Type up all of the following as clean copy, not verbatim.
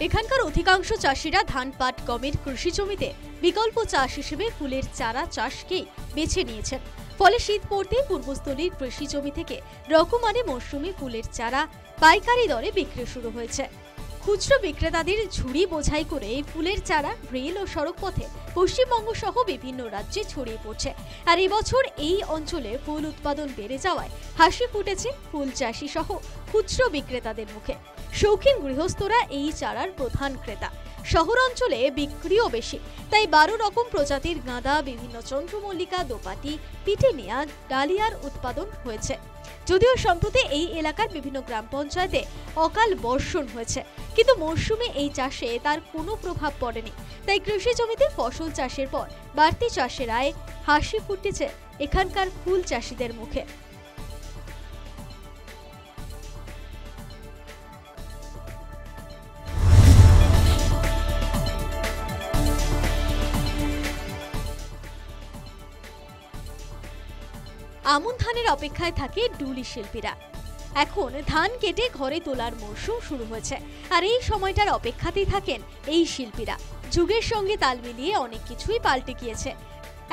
এখানকার অধিকাংশ চাষিরা ধান পাট গমের কৃষি জমিতে বিকল্প চাষ হিসেবে ফুলের চারা চাষকেই বেছে নিয়েছেন। ফলে শীত পড়তেই পূর্বস্থলীর কৃষি জমি থেকে রকমারি মৌসুমি ফুলের চারা পাইকারি দরে বিক্রি শুরু হয়েছে। খুচরো বিক্রেতাদের ঝুড়ি বোঝাই করে এই ফুলের চারা রেল ও সড়ক পথে পশ্চিমবঙ্গ সহ বিভিন্ন রাজ্যে ছড়িয়ে পড়ছে। আর এবছর এই অঞ্চলে ফুল উৎপাদন বেড়ে যাওয়ায় হাসি ফুটেছে ফুল চাষি সহ খুচরো বিক্রেতাদের মুখে। শৌখিন গৃহস্থরা এই চারার প্রধান ক্রেতা। শহর অঞ্চলে বিক্রিও বেশি, তাই 12 রকম প্রজাতির গাঁদা, বিভিন্ন চন্দ্রমল্লিকা, দোপাটি, পিটেনিয়া, ডালিয়ার উৎপাদন হয়েছে। যদিও সম্প্রতি এই এলাকার বিভিন্ন গ্রাম পঞ্চায়েতে অকাল বর্ষণ হয়েছে, কিন্তু মৌসুমে এই চাষে তার কোনো প্রভাব পড়েনি। তাই কৃষি জমিতে ফসল চাষের পর বাড়তি চাষের আয়ে হাসি ফুটেছে এখানকার ফুল চাষিদের মুখে। আমন ধানের অপেক্ষায় থাকে ডুলি শিল্পীরা। এখন ধান কেটে ঘরে তোলার মরশুম শুরু হয়েছে, আর এই সময়টার অপেক্ষাতেই থাকেন এই শিল্পীরা। যুগের সঙ্গে তাল মিলিয়ে অনেক কিছুই পাল্টে গিয়েছে।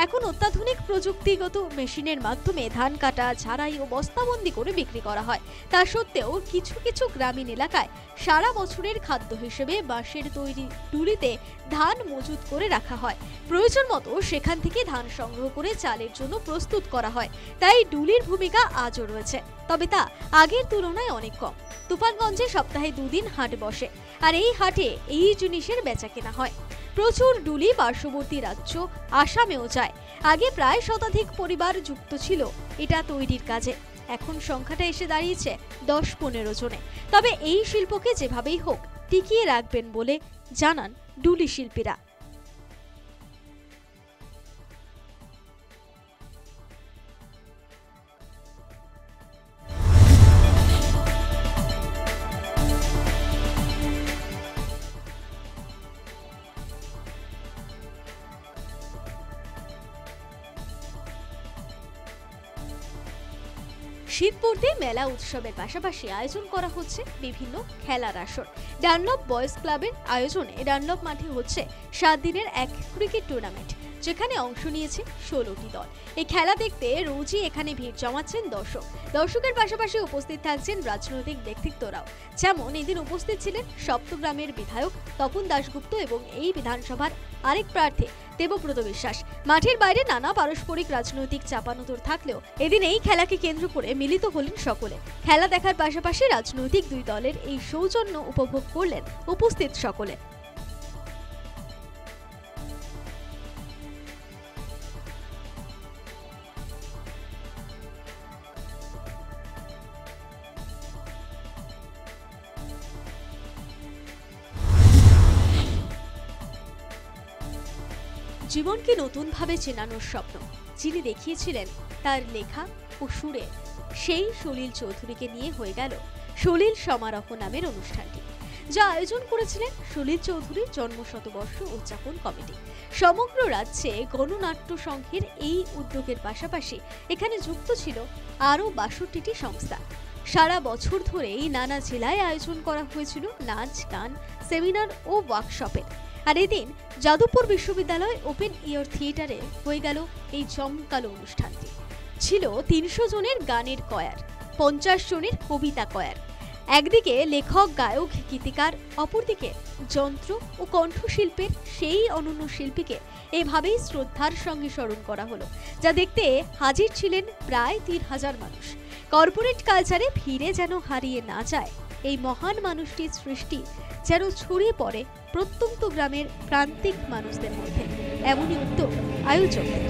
এখন অত্যাধুনিক প্রযুক্তিগত মেশিনের মাধ্যমে ধান কাটা, ঝাড়াই ও বস্তাবন্দি করে বিক্রি করা হয়। তা সত্ত্বেও কিছু কিছু গ্রামীণ এলাকায় সারা বছরের খাদ্য হিসেবে বাঁশের তৈরি ডুলিতে ধান মজুত করে রাখা হয়। প্রয়োজন মতো সেখান থেকে ধান সংগ্রহ করে চালের জন্য প্রস্তুত করা হয়। তাই ডুলির ভূমিকা আজও রয়েছে, তবে তা আগের তুলনায় অনেক কম। তুফানগঞ্জে সপ্তাহে 2 দিন হাট বসে, আর এই হাটে এই জিনিসের বেচাকেনা হয়। প্রচুর ডুলি পার্শ্ববর্তী রাজ্য আসামেও যায়। আগে প্রায় শতাধিক পরিবার যুক্ত ছিল এটা তৈরির কাজে। এখন সংখ্যাটা এসে দাঁড়িয়েছে 10-15 জনে। তবে এই শিল্পকে যেভাবেই হোক টিকিয়ে রাখবেন বলে জানান ডুলি শিল্পীরা। শীত পড়তে মেলা উৎসবের পাশাপাশি আয়োজন করা হচ্ছে বিভিন্ন খেলার আসর। ডানলপ বয়েজ ক্লাবের আয়োজনে ডানলপ মাঠে হচ্ছে 7 দিনের এক ক্রিকেট টুর্নামেন্ট, যেখানে অংশ নিয়েছে 16টি দল। এই খেলা দেখতে রোজই এখানে ভিড় জমাচ্ছেন দর্শক। দর্শকের পাশাপাশি উপস্থিত থাকছেন রাজনৈতিক ব্যক্তিত্বরাও। যেমন এদিন উপস্থিত ছিলেন সপ্তগ্রামের বিধায়ক তপন দাশগুপ্ত এবং এই বিধানসভার আরেক প্রার্থী দেবব্রত বিশ্বাস। মাঠের বাইরে নানা পারস্পরিক রাজনৈতিক চাপানোতর থাকলেও এদিন এই খেলাকে কেন্দ্র করে মিলিত হলেন সকলে। খেলা দেখার পাশাপাশি রাজনৈতিক দুই দলের এই সৌজন্য উপভোগ করলেন উপস্থিত সকলে। জীবনকে নতুনভাবে চেনানোর স্বপ্ন যিনি দেখিয়েছিলেন তার লেখা ও সুরে, সেই সলিল চৌধুরীকে নিয়ে হয়ে গেল সলিল সমারোহ নামের অনুষ্ঠানটি, যা আয়োজন করেছিলেন সলিল চৌধুরীর জন্মশতবর্ষ উদযাপন কমিটি। সমগ্র রাজ্যে গণনাট্য সংঘের এই উদ্যোগের পাশাপাশি এখানে যুক্ত ছিল আরও 62টি সংস্থা। সারা বছর ধরেই নানা জেলায় আয়োজন করা হয়েছিল নাচ, গান, সেমিনার ও ওয়ার্কশপের। আর এদিন যাদবপুর বিশ্ববিদ্যালয় ওপেন এয়ার থিয়েটারে হয়ে গেল এই জমকালো অনুষ্ঠানটি। ছিল 300 জনের গানের কয়ার, 50 জনের কবিতা কয়ার। একদিকে লেখক, গায়ক, গীতিকার, অপরদিকে যন্ত্র ও কণ্ঠশিল্পের সেই অনন্য শিল্পীকে এভাবেই শ্রদ্ধার সঙ্গে স্মরণ করা হলো, যা দেখতে হাজির ছিলেন প্রায় 3000 মানুষ। কর্পোরেট কালচারে ফিরে যেন হারিয়ে না যায় এই মহান মানুষটির সৃষ্টি, যেন ছড়িয়ে পড়ে প্রত্যন্ত গ্রামের প্রান্তিক মানুষদের মধ্যে, এমনই উদ্যোগ আয়োজকের।